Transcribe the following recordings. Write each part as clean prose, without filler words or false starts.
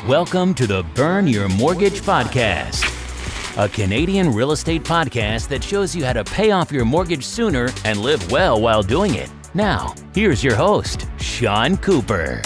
Welcome to the Burn Your Mortgage Podcast, a Canadian real estate podcast that shows you how to pay off your mortgage sooner and live well while doing it. Now, here's your host, Sean Cooper.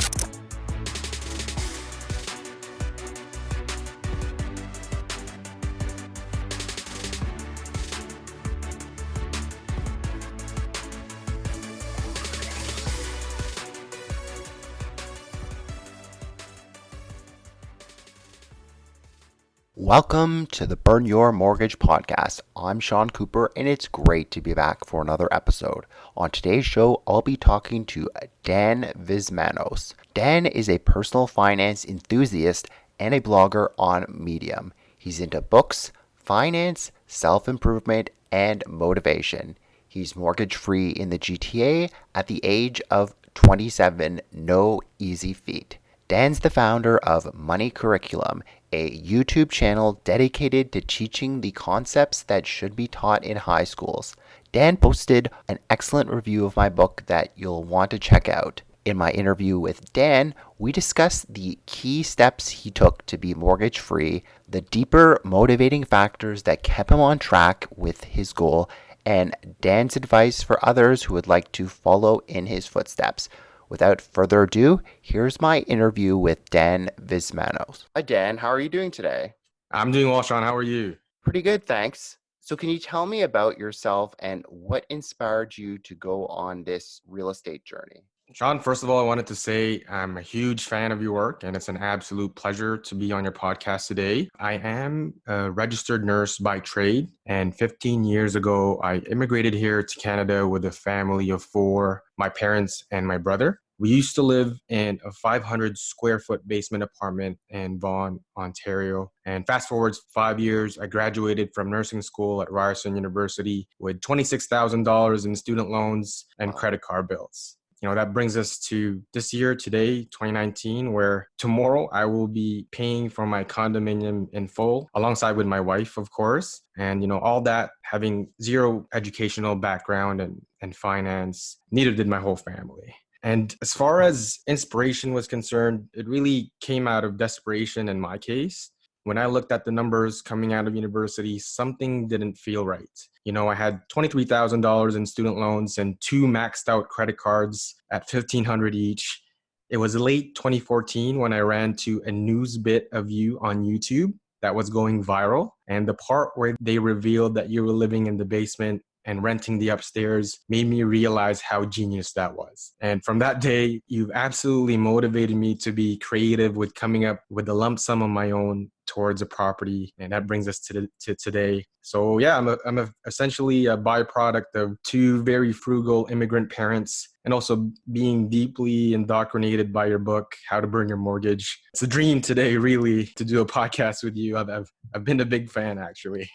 Welcome to the Burn Your Mortgage Podcast. I'm Sean Cooper, and it's great to be back for another episode. On today's show, I'll be talking to Dan Vizmanos. Dan is a personal finance enthusiast and a blogger on Medium. He's into books, finance, self-improvement, and motivation. He's mortgage-free in the GTA at the age of 27, no easy feat. Dan's the founder of Money Curriculum, a YouTube channel dedicated to teaching the concepts that should be taught in high schools. Dan posted an excellent review of my book that you'll want to check out. In my interview with Dan, we discussed the key steps he took to be mortgage-free, the deeper motivating factors that kept him on track with his goal, and Dan's advice for others who would like to follow in his footsteps. Without further ado, here's my interview with Dan Vizmanos. Hi, Dan. How are you doing today? I'm doing well, Sean. How are you? Pretty good, thanks. So can you tell me about yourself and what inspired you to go on this real estate journey? Sean, first of all, I wanted to say I'm a huge fan of your work, and it's an absolute pleasure to be on your podcast today. I am a registered nurse by trade, and 15 years ago, I immigrated here to Canada with a family of 4, my parents and my brother. We used to live in a 500 square foot basement apartment in Vaughan, Ontario. And fast forward 5 years, I graduated from nursing school at Ryerson University with $26,000 in student loans and credit card bills. That brings us to this year, today, 2019, where tomorrow I will be paying for my condominium in full, alongside with my wife, of course. And, all that, having zero educational background and finance, neither did my whole family. And as far as inspiration was concerned, it really came out of desperation in my case. When I looked at the numbers coming out of university, something didn't feel right. I had $23,000 in student loans and 2 maxed out credit cards at $1,500 each. It was late 2014 when I ran to a news bit of you on YouTube that was going viral. And the part where they revealed that you were living in the basement and renting the upstairs made me realize how genius that was. And from that day, you've absolutely motivated me to be creative with coming up with a lump sum of my own towards a property. And that brings us to today. So yeah, I'm essentially a byproduct of 2 very frugal immigrant parents, and also being deeply indoctrinated by your book, How to Burn Your Mortgage. It's a dream today, really, to do a podcast with you. I've been a big fan, actually.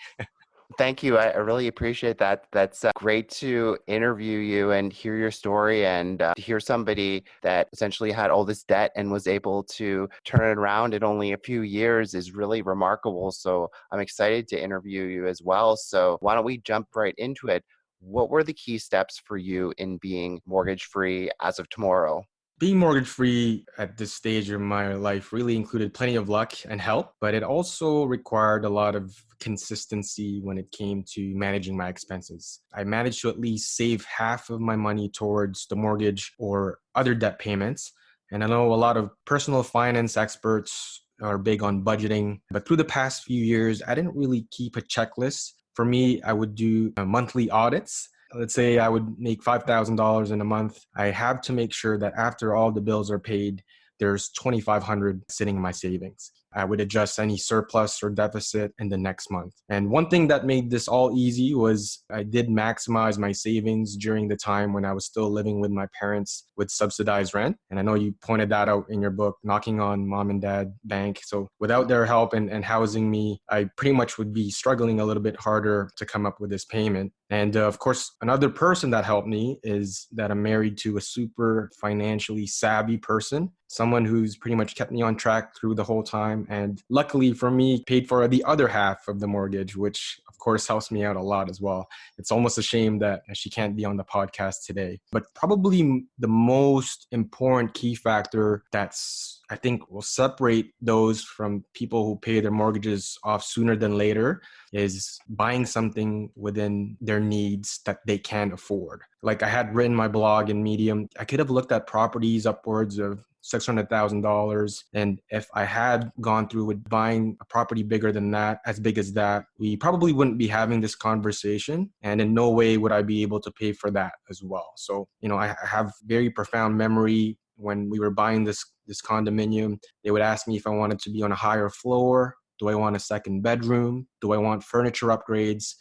Thank you. I really appreciate that. That's great to interview you and hear your story, and to hear somebody that essentially had all this debt and was able to turn it around in only a few years is really remarkable. So I'm excited to interview you as well. So why don't we jump right into it? What were the key steps for you in being mortgage free as of tomorrow? Being mortgage-free at this stage of my life really included plenty of luck and help, but it also required a lot of consistency when it came to managing my expenses. I managed to at least save half of my money towards the mortgage or other debt payments. And I know a lot of personal finance experts are big on budgeting, but through the past few years, I didn't really keep a checklist. For me, I would do monthly audits. Let's say I would make $5,000 in a month. I have to make sure that after all the bills are paid, there's $2,500 sitting in my savings. I would adjust any surplus or deficit in the next month. And one thing that made this all easy was I did maximize my savings during the time when I was still living with my parents with subsidized rent. And I know you pointed that out in your book, Knocking on Mom and Dad Bank. So without their help and housing me, I pretty much would be struggling a little bit harder to come up with this payment. And of course, another person that helped me is that I'm married to a super financially savvy person, someone who's pretty much kept me on track through the whole time. And luckily for me, paid for the other half of the mortgage, which of of course, helps me out a lot as well. It's almost a shame that she can't be on the podcast today. But probably the most important key factor that's, I think, will separate those from people who pay their mortgages off sooner than later is buying something within their needs that they can afford. Like I had written my blog in Medium, I could have looked at properties upwards of $600,000. And if I had gone through with buying a property bigger than that, as big as that, we probably wouldn't be having this conversation. And in no way would I be able to pay for that as well. So, I have very profound memory when we were buying this condominium. They would ask me if I wanted to be on a higher floor. Do I want a second bedroom? Do I want furniture upgrades?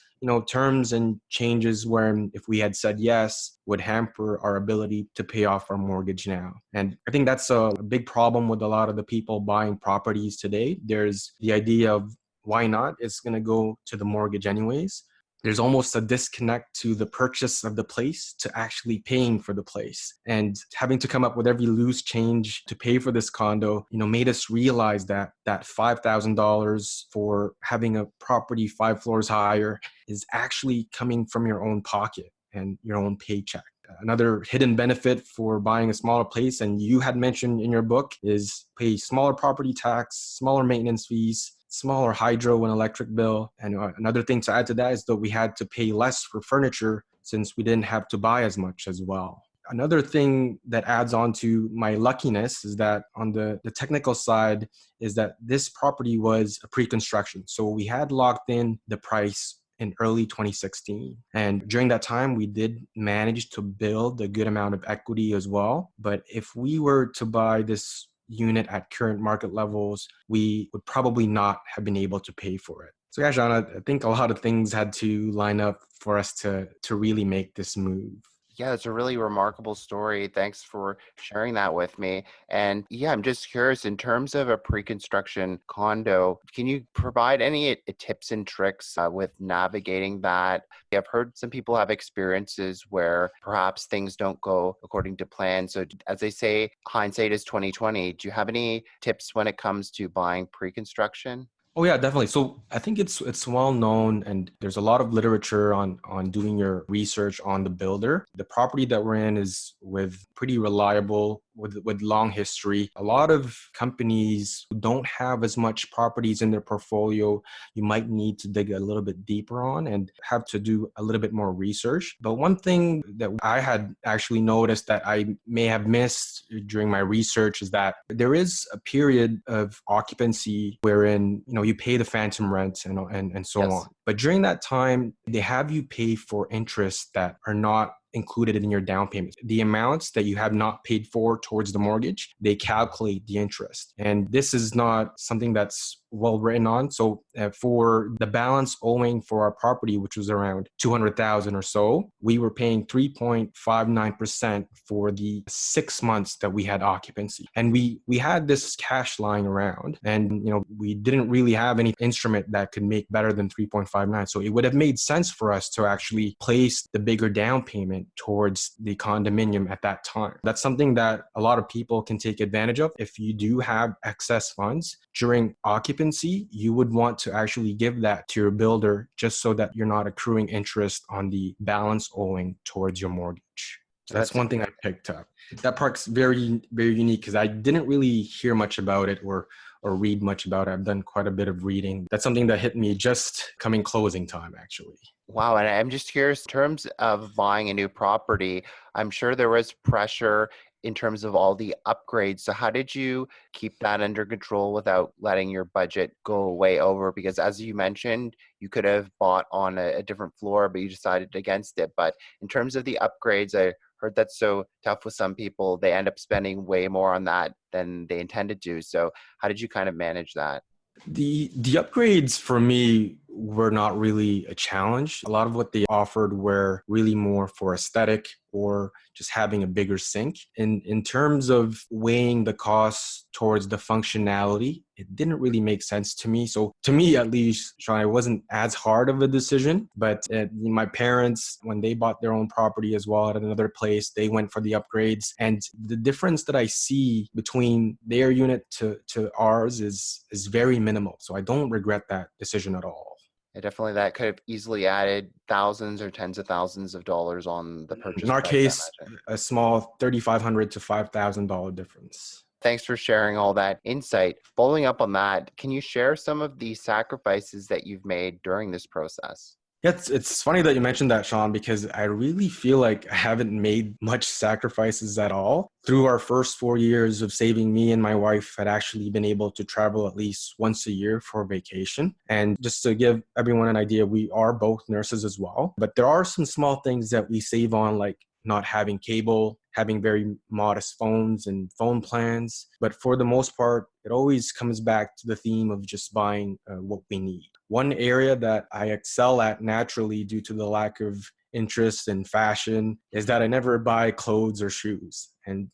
Terms and changes where if we had said yes would hamper our ability to pay off our mortgage now. And I think that's a big problem with a lot of the people buying properties today. There's the idea of why not? It's going to go to the mortgage anyways. There's almost a disconnect to the purchase of the place to actually paying for the place. And having to come up with every loose change to pay for this condo, made us realize that $5,000 for having a property 5 floors higher is actually coming from your own pocket and your own paycheck. Another hidden benefit for buying a smaller place, and you had mentioned in your book, is pay smaller property tax, smaller maintenance fees, smaller hydro and electric bill. And another thing to add to that is that we had to pay less for furniture since we didn't have to buy as much as well. Another thing that adds on to my luckiness is that on the technical side is that this property was a pre-construction. So we had locked in the price in early 2016. And during that time, we did manage to build a good amount of equity as well. But if we were to buy this unit at current market levels, we would probably not have been able to pay for it. So yeah, John, I think a lot of things had to line up for us to really make this move. Yeah, it's a really remarkable story. Thanks for sharing that with me. And yeah, I'm just curious, in terms of a pre-construction condo, can you provide any tips and tricks with navigating that? I've heard some people have experiences where perhaps things don't go according to plan. So as they say, hindsight is 2020. Do you have any tips when it comes to buying pre-construction? Oh yeah, definitely. So I think it's well known, and there's a lot of literature on doing your research on the builder. The property that we're in is with pretty reliable, with long history. A lot of companies who don't have as much properties in their portfolio, you might need to dig a little bit deeper on and have to do a little bit more research. But one thing that I had actually noticed that I may have missed during my research is that there is a period of occupancy wherein you pay the phantom rent and so on. But during that time, they have you pay for interests that are not included in your down payment. The amounts that you have not paid for towards the mortgage, they calculate the interest. And this is not something that's well written on. So for the balance owing for our property, which was around 200,000 or so, we were paying 3.59% for the 6 months that we had occupancy. And we had this cash lying around, and we didn't really have any instrument that could make better than 3.59. So it would have made sense for us to actually place the bigger down payment towards the condominium at that time. That's something that a lot of people can take advantage of. If you do have excess funds during occupancy, you would want to actually give that to your builder just so that you're not accruing interest on the balance owing towards your mortgage. So that's one thing I picked up. That part's very, very unique because I didn't really hear much about it or read much about it. I've done quite a bit of reading. That's something that hit me just coming closing time, actually. Wow. And I'm just curious, in terms of buying a new property, I'm sure there was pressure in terms of all the upgrades. So how did you keep that under control without letting your budget go way over? Because as you mentioned, you could have bought on a different floor, but you decided against it. But in terms of the upgrades, I heard that's so tough with some people. They end up spending way more on that than they intended to. So how did you kind of manage that? The upgrades for me were not really a challenge. A lot of what they offered were really more for aesthetic or just having a bigger sink. In terms of weighing the costs towards the functionality, it didn't really make sense to me. So to me, at least, Sean, it wasn't as hard of a decision. But my parents, when they bought their own property as well at another place, they went for the upgrades. And the difference that I see between their unit to ours is very minimal. So I don't regret that decision at all. Yeah, definitely that could have easily added thousands or tens of thousands of dollars on the In purchase our price, I case, imagine. a small $3,500 to $5,000 difference. Thanks for sharing all that insight. Following up on that, can you share some of the sacrifices that you've made during this process? Yeah, it's funny that you mentioned that, Sean, because I really feel like I haven't made much sacrifices at all. Through our first 4 years of saving, me and my wife had actually been able to travel at least once a year for vacation. And just to give everyone an idea, we are both nurses as well. But there are some small things that we save on, like not having cable, having very modest phones and phone plans. But for the most part, it always comes back to the theme of just buying what we need. One area that I excel at naturally due to the lack of interest in fashion is that I never buy clothes or shoes. And,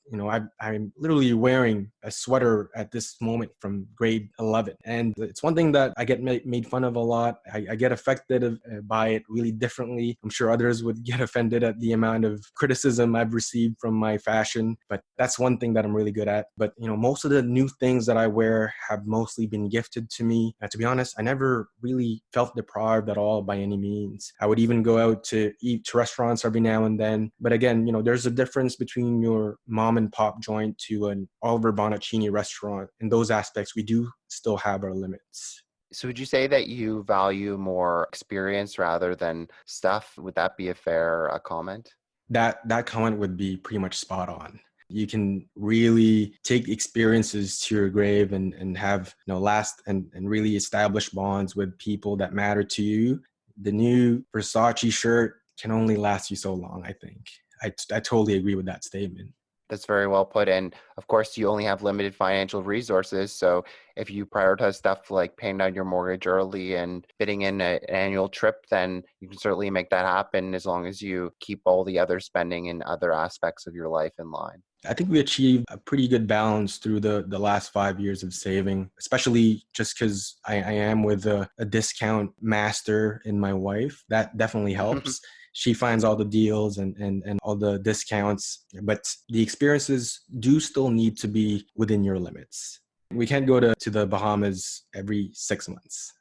I'm literally wearing a sweater at this moment from grade 11. And it's one thing that I get made fun of a lot. I get affected by it really differently. I'm sure others would get offended at the amount of criticism I've received from my fashion, but that's one thing that I'm really good at. But, most of the new things that I wear have mostly been gifted to me. To be honest, I never really felt deprived at all by any means. I would even go out to eat to restaurants every now and then. But again, there's a difference between your mom and pop joint to an Oliver Bonaccini restaurant. In those aspects, we do still have our limits. So would you say that you value more experience rather than stuff? Would that be a fair comment? That comment would be pretty much spot on. You can really take experiences to your grave and have last and really establish bonds with people that matter to you. The new Versace shirt can only last you so long, I think. I totally agree with that statement. That's very well put. And of course, you only have limited financial resources. So if you prioritize stuff like paying down your mortgage early and fitting in an annual trip, then you can certainly make that happen as long as you keep all the other spending and other aspects of your life in line. I think we achieved a pretty good balance through the last 5 years of saving, especially just because I am with a discount master in my wife. That definitely helps. She finds all the deals and all the discounts, but the experiences do still need to be within your limits. We can't go to the Bahamas every 6 months.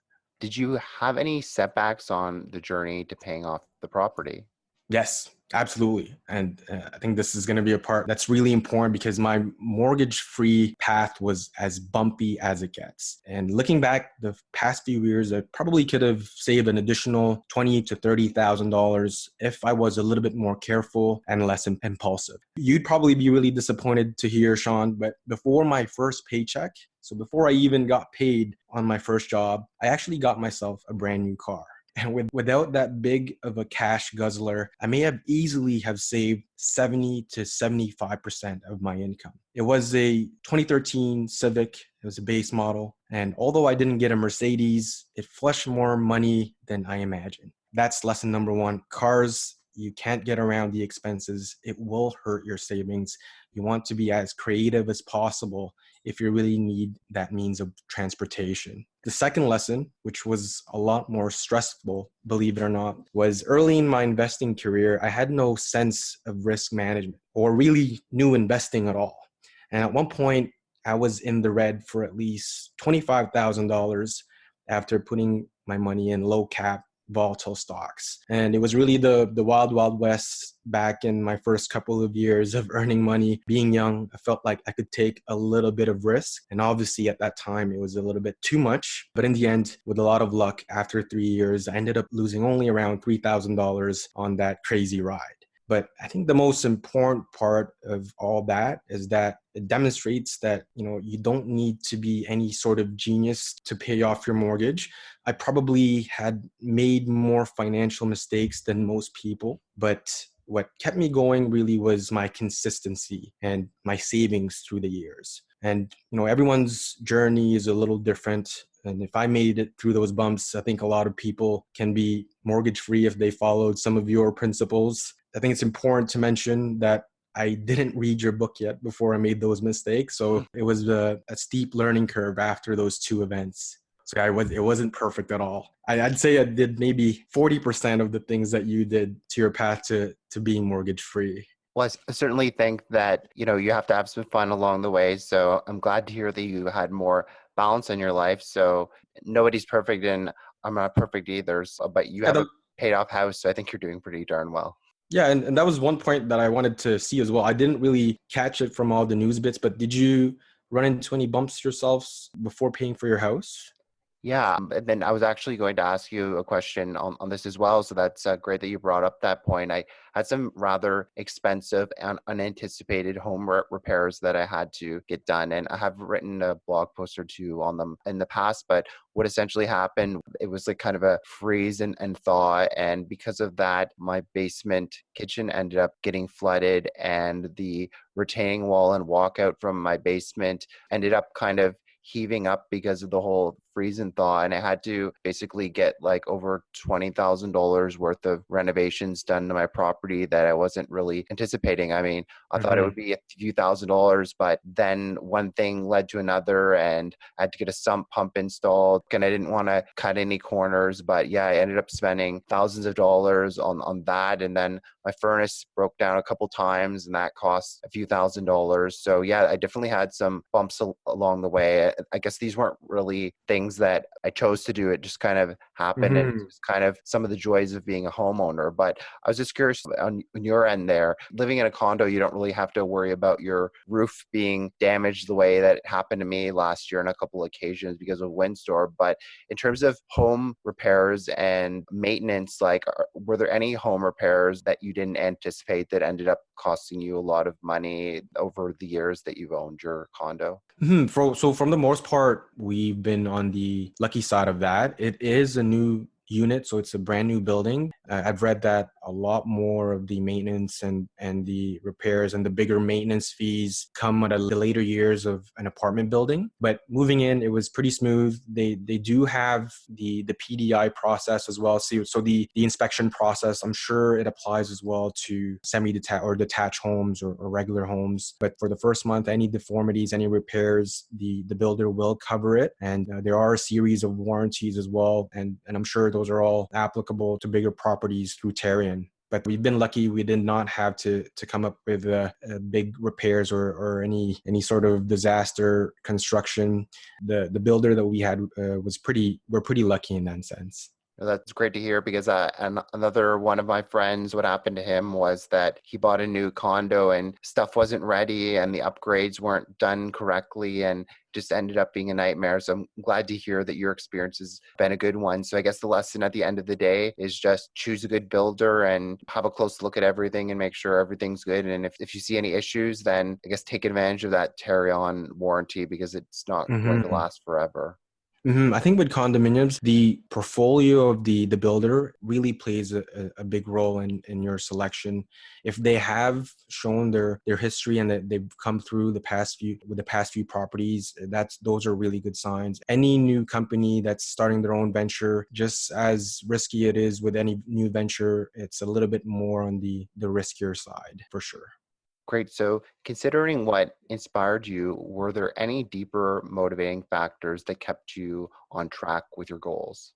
Did you have any setbacks on the journey to paying off the property? Yes, absolutely. And I think this is going to be a part that's really important because my mortgage-free path was as bumpy as it gets. And looking back the past few years, I probably could have saved an additional $20,000 to $30,000 if I was a little bit more careful and less impulsive. You'd probably be really disappointed to hear, Sean, but before my first paycheck, so before I even got paid on my first job, I actually got myself a brand new car. And without that big of a cash guzzler, I may have easily have saved 70 to 75% of my income. It was a 2013 Civic. It was a base model. And although I didn't get a Mercedes, it flushed more money than I imagined. That's lesson number one. Cars, you can't get around the expenses. It will hurt your savings. You want to be as creative as possible if you really need that means of transportation. The second lesson, which was a lot more stressful, believe it or not, was early in my investing career, I had no sense of risk management or really knew investing at all. And at one point, I was in the red for at least $25,000 after putting my money in low cap volatile stocks. And it was really the wild, wild west back in my first couple of years of earning money. Being young, I felt like I could take a little bit of risk. And obviously at that time, it was a little bit too much. But in the end, with a lot of luck, after 3 years, I ended up losing only around $3,000 on that crazy ride. But I think the most important part of all that is that it demonstrates that, you don't need to be any sort of genius to pay off your mortgage. I probably had made more financial mistakes than most people, but what kept me going really was my consistency and my savings through the years. And, everyone's journey is a little different. And if I made it through those bumps, I think a lot of people can be mortgage free if they followed some of your principles. I think it's important to mention that I didn't read your book yet before I made those mistakes. So it was a steep learning curve after those two events. So it wasn't perfect at all. I'd say I did maybe 40% of the things that you did to your path to being mortgage free. Well, I certainly think that, you have to have some fun along the way. So I'm glad to hear that you had more balance in your life. So nobody's perfect. And I'm not perfect either, but you Yeah, have a paid off house, so I think you're doing pretty darn well. yeah, and that was one point that I wanted to see as well. I didn't really catch it from all the news bits, but did you run into any bumps yourselves before paying for your house? Yeah, and then I was actually going to ask you a question on this as well. So that's great that you brought up that point. I had some rather expensive and unanticipated home repairs that I had to get done. And I have written a blog post or two on them in the past. But what essentially happened, it was like kind of a freeze and thaw. And because of that, my basement kitchen ended up getting flooded, and the retaining wall and walkout from my basement ended up kind of heaving up because of the whole freeze and thaw. And I had to basically get like over $20,000 worth of renovations done to my property that I wasn't really anticipating. I mean, I thought it Mm-hmm. would be a few $1,000s, but then one thing led to another, and I had to get a sump pump installed, and I didn't want to cut any corners. But yeah, I ended up spending thousands of dollars on that. And then my furnace broke down a couple times, and that cost a few $1,000s. So yeah, I definitely had some bumps along the way. I guess these weren't really things that I chose to do. It just kind of happened, and it's Mm-hmm. just kind of some of the joys of being a homeowner. But I was just curious on your end there. Living in a condo, you don't really have to worry about your roof being damaged the way that it happened to me last year on a couple occasions because of windstorm. But in terms of home repairs and maintenance, like, were there any home repairs that you didn't anticipate that ended up costing you a lot of money over the years that you've owned your condo? So from the most part, we've been on the lucky side of that. It is a new unit, so it's a brand new building. I've read that a lot more of the maintenance and the repairs and the bigger maintenance fees come at the later years of an apartment building. But moving in, it was pretty smooth. They do have the PDI process as well. So the inspection process, I'm sure it applies as well to semi-detached or detached homes or regular homes. But for the first month, any deformities, any repairs, the builder will cover it. And there are a series of warranties as well. And I'm sure those are all applicable to bigger properties through Tarion. But we've been lucky; we did not have to come up with big repairs or any sort of disaster construction. The builder that we had we're pretty lucky in that sense. That's great to hear because another one of my friends, what happened to him was that he bought a new condo and stuff wasn't ready and the upgrades weren't done correctly and just ended up being a nightmare. So I'm glad to hear that your experience has been a good one. So I guess the lesson at the end of the day is just choose a good builder and have a close look at everything and make sure everything's good. And if you see any issues, then I guess take advantage of that Tarion warranty because it's not going to Mm-hmm. last forever. I think with condominiums, the portfolio of the builder really plays a big role in your selection. If they have shown their history and that they've come through the past few properties, those are really good signs. Any new company that's starting their own venture, just as risky it is with any new venture, it's a little bit more on the riskier side for sure. Great. So, considering what inspired you, were there any deeper motivating factors that kept you on track with your goals?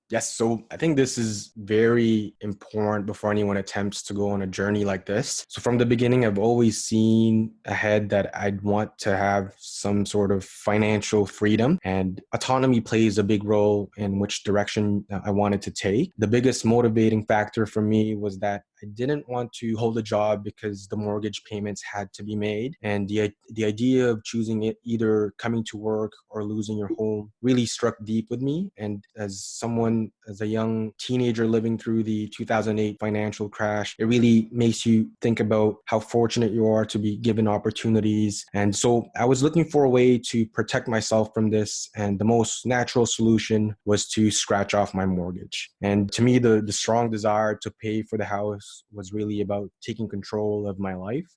Yes, so I think this is very important before anyone attempts to go on a journey like this. So from the beginning, I've always seen ahead that I'd want to have some sort of financial freedom, and autonomy plays a big role in which direction I wanted to take. The biggest motivating factor for me was that I didn't want to hold a job because the mortgage payments had to be made. And the idea of choosing it, either coming to work or losing your home, really struck deep with me. And as a young teenager living through the 2008 financial crash, it really makes you think about how fortunate you are to be given opportunities. And so I was looking for a way to protect myself from this. And the most natural solution was to scratch off my mortgage. And to me, the strong desire to pay for the house was really about taking control of my life.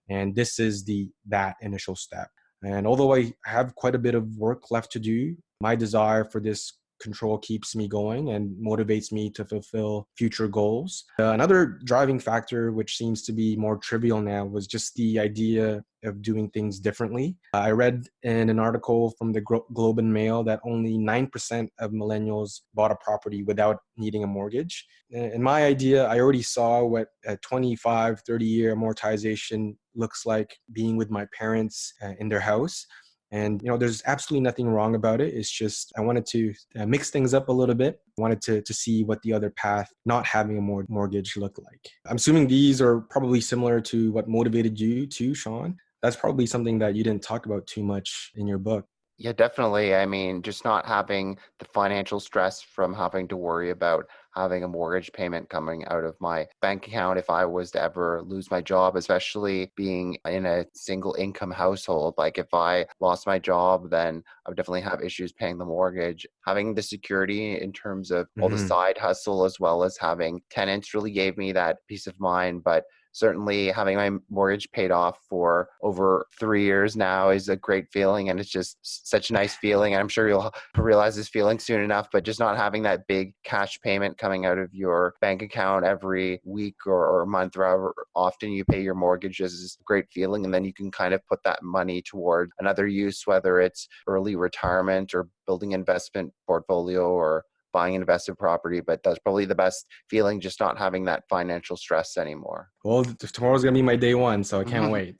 And this is that initial step. And although I have quite a bit of work left to do, my desire for this control keeps me going and motivates me to fulfill future goals. Another driving factor, which seems to be more trivial now, was just the idea of doing things differently. I read in an article from the Globe and Mail that only 9% of millennials bought a property without needing a mortgage. In my idea, I already saw what a 25, 30-year amortization looks like being with my parents in their house. And, there's absolutely nothing wrong about it. It's just I wanted to mix things up a little bit. I wanted to see what the other path, not having a mortgage, looked like. I'm assuming these are probably similar to what motivated you too, Sean. That's probably something that you didn't talk about too much in your book. Yeah, definitely. I mean, just not having the financial stress from having to worry about having a mortgage payment coming out of my bank account if I was to ever lose my job, especially being in a single income household. Like if I lost my job, then I would definitely have issues paying the mortgage. Having the security in terms of all the Hmm. side hustle as well as having tenants really gave me that peace of mind. But certainly having my mortgage paid off for over 3 years now is a great feeling, and it's just such a nice feeling. And I'm sure you'll realize this feeling soon enough, but just not having that big cash payment coming out of your bank account every week or month, or however often you pay your mortgage, is a great feeling. And then you can kind of put that money toward another use, whether it's early retirement or building investment portfolio or buying invested property. But that's probably the best feeling, just not having that financial stress anymore. Well, tomorrow's going to be my day one, so I can't wait.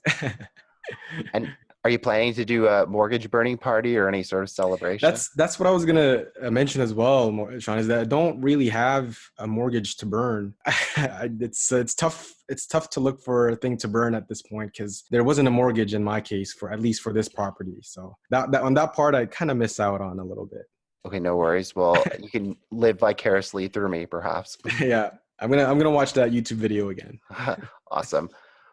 And are you planning to do a mortgage burning party or any sort of celebration? That's what I was gonna mention as well, Sean, is that I don't really have a mortgage to burn. It's tough. It's tough to look for a thing to burn at this point because there wasn't a mortgage in my case, for at least for this property. So that on that part, I kind of miss out on a little bit. Okay, no worries. Well, you can live vicariously through me, perhaps. Yeah, I'm gonna watch that YouTube video again. Awesome.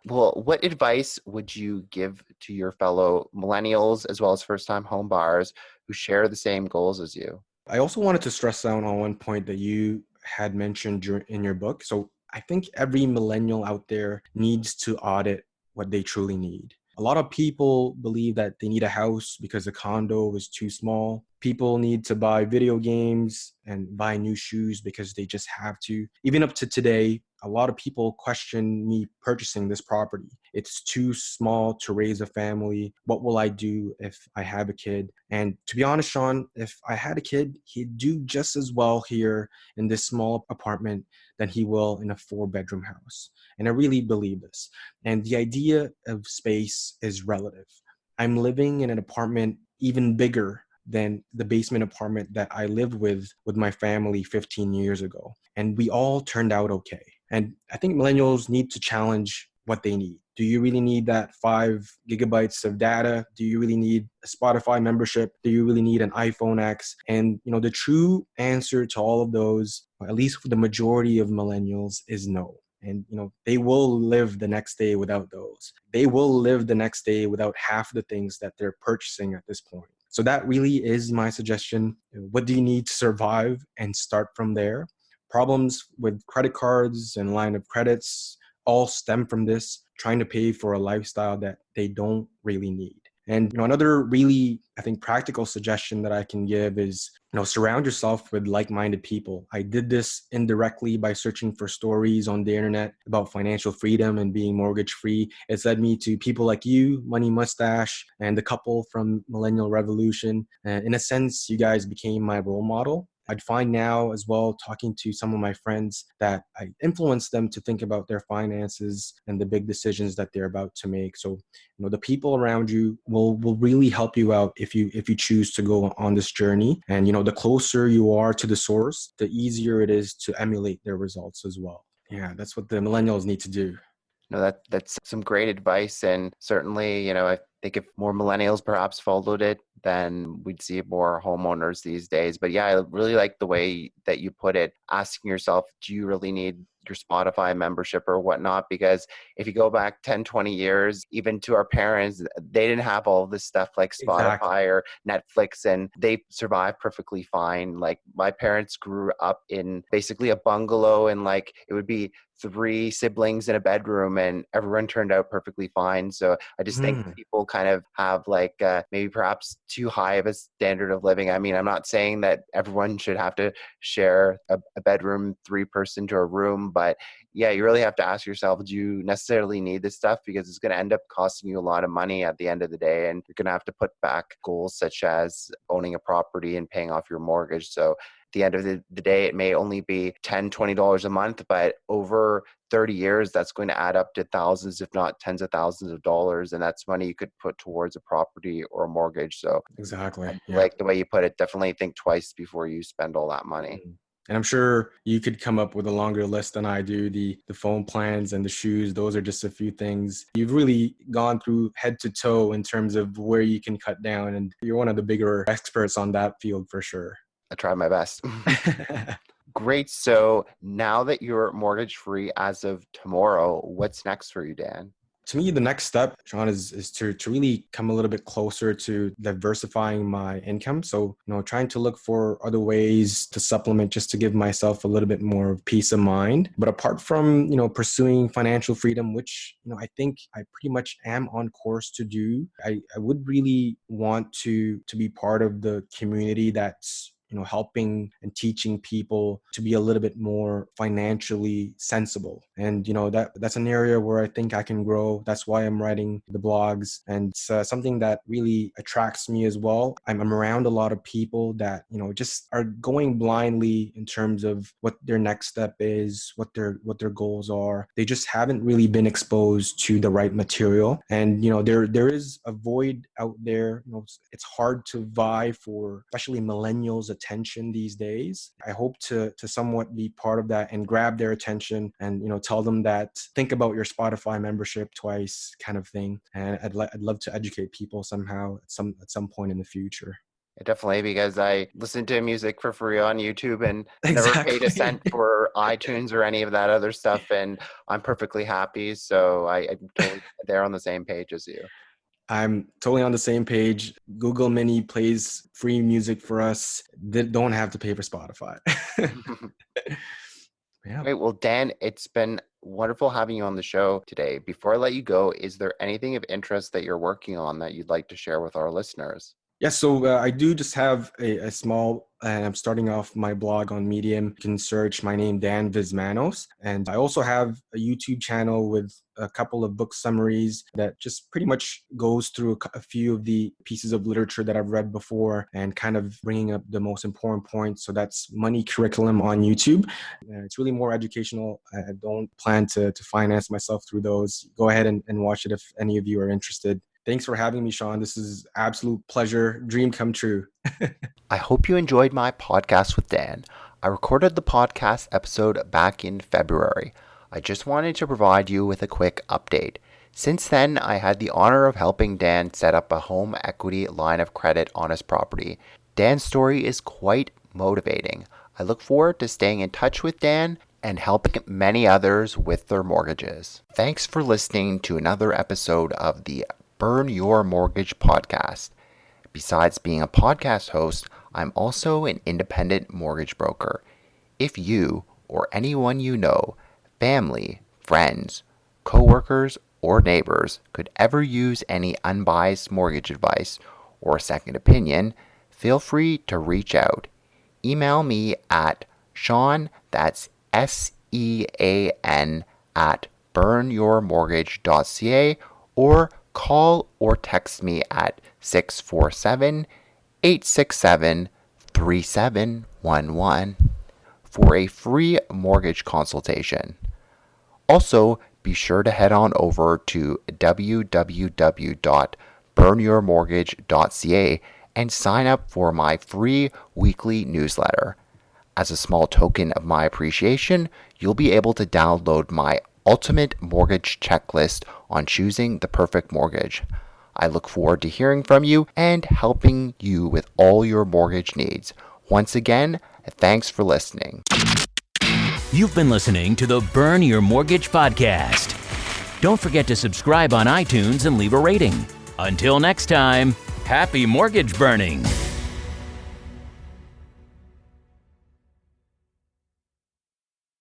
Well, what advice would you give to your fellow millennials as well as first-time home buyers who share the same goals as you? I also wanted to stress down on one point that you had mentioned in your book. So I think every millennial out there needs to audit what they truly need. A lot of people believe that they need a house because a condo is too small. People need to buy video games and buy new shoes because they just have to. Even up to today, a lot of people question me purchasing this property. It's too small to raise a family. What will I do if I have a kid? And to be honest, Sean, if I had a kid, he'd do just as well here in this small apartment than he will in a 4-bedroom house. And I really believe this. And the idea of space is relative. I'm living in an apartment even bigger than the basement apartment that I lived with my family 15 years ago. And we all turned out okay. And I think millennials need to challenge what they need. Do you really need that 5 gigabytes of data? Do you really need a Spotify membership? Do you really need an iPhone X? And the true answer to all of those, or at least for the majority of millennials, is no. And they will live the next day without those. They will live the next day without half the things that they're purchasing at this point. So that really is my suggestion. What do you need to survive, and start from there? Problems with credit cards and line of credits all stem from this, trying to pay for a lifestyle that they don't really need. And another really, I think, practical suggestion that I can give is, surround yourself with like-minded people. I did this indirectly by searching for stories on the internet about financial freedom and being mortgage-free. It's led me to people like you, Money Mustache, and the couple from Millennial Revolution. In a sense, you guys became my role model. I'd find now as well, talking to some of my friends, that I influence them to think about their finances and the big decisions that they're about to make. So, the people around you will really help you out if you choose to go on this journey. And, the closer you are to the source, the easier it is to emulate their results as well. Yeah, that's what the millennials need to do. No, that's some great advice. And certainly, I think if more millennials perhaps followed it, then we'd see more homeowners these days. But yeah, I really like the way that you put it, asking yourself, do you really need your Spotify membership or whatnot? Because if you go back 10, 20 years, even to our parents, they didn't have all this stuff like Exactly. Spotify or Netflix, and they survived perfectly fine. Like my parents grew up in basically a bungalow, and like it would be 3 siblings in a bedroom, and everyone turned out perfectly fine. So I just think Mm. people kind of have like maybe perhaps too high of a standard of living. I mean, I'm not saying that everyone should have to share a bedroom, 3 person to a room, but yeah, you really have to ask yourself, do you necessarily need this stuff? Because it's going to end up costing you a lot of money at the end of the day, and you're going to have to put back goals such as owning a property and paying off your mortgage. So the end of the day, it may only be $10, $20 a month, but over 30 years, that's going to add up to thousands, if not tens of thousands of dollars. And that's money you could put towards a property or a mortgage. So Exactly. I Yeah. like the way you put it. Definitely think twice before you spend all that money. And I'm sure you could come up with a longer list than I do. The phone plans and the shoes, those are just a few things. You've really gone through head to toe in terms of where you can cut down. And you're one of the bigger experts on that field for sure. I try my best. Great. So now that you're mortgage free as of tomorrow, what's next for you, Dan? To me, the next step, Sean, is to really come a little bit closer to diversifying my income. So, trying to look for other ways to supplement just to give myself a little bit more peace of mind. But apart from, pursuing financial freedom, which, I think I pretty much am on course to do, I would really want to be part of the community that's helping and teaching people to be a little bit more financially sensible. And, that's an area where I think I can grow. That's why I'm writing the blogs. And it's something that really attracts me as well. I'm around a lot of people that, just are going blindly in terms of what their next step is, what their goals are. They just haven't really been exposed to the right material. And, there is a void out there. It's hard to vie for, especially millennials' attention these days. I hope to somewhat be part of that and grab their attention and tell them that think about your Spotify membership twice kind of thing. And I'd love to educate people somehow at some point in the future. Definitely, because I listen to music for free on YouTube and never paid Exactly. a cent for iTunes or any of that other stuff, and I'm perfectly happy. So I'm totally there on the same page as you. I'm totally on the same page. Google Mini plays free music for us. They don't have to pay for Spotify. Yeah. Great. Well, Dan, it's been wonderful having you on the show today. Before I let you go, is there anything of interest that you're working on that you'd like to share with our listeners? Yeah, so I do just have a small, and I'm starting off my blog on Medium. You can search my name, Dan Vizmanos. And I also have a YouTube channel with a couple of book summaries that just pretty much goes through a few of the pieces of literature that I've read before and kind of bringing up the most important points. So that's Money Curriculum on YouTube. It's really more educational. I don't plan to finance myself through those. Go ahead and watch it if any of you are interested. Thanks for having me, Sean. This is absolute pleasure. Dream come true. I hope you enjoyed my podcast with Dan. I recorded the podcast episode back in February. I just wanted to provide you with a quick update. Since then, I had the honor of helping Dan set up a home equity line of credit on his property. Dan's story is quite motivating. I look forward to staying in touch with Dan and helping many others with their mortgages. Thanks for listening to another episode of the Burn Your Mortgage podcast. Besides being a podcast host, I'm also an independent mortgage broker. If you or anyone you know, family, friends, coworkers, or neighbors could ever use any unbiased mortgage advice or a second opinion, feel free to reach out. Email me at Sean, that's SEAN, at burnyourmortgage.ca, or call or text me at 647-867-3711 for a free mortgage consultation. Also, be sure to head on over to www.burnyourmortgage.ca and sign up for my free weekly newsletter. As a small token of my appreciation, you'll be able to download my ultimate mortgage checklist on choosing the perfect mortgage. I look forward to hearing from you and helping you with all your mortgage needs. Once again, thanks for listening. You've been listening to the Burn Your Mortgage podcast. Don't forget to subscribe on iTunes and leave a rating. Until next time, happy mortgage burning.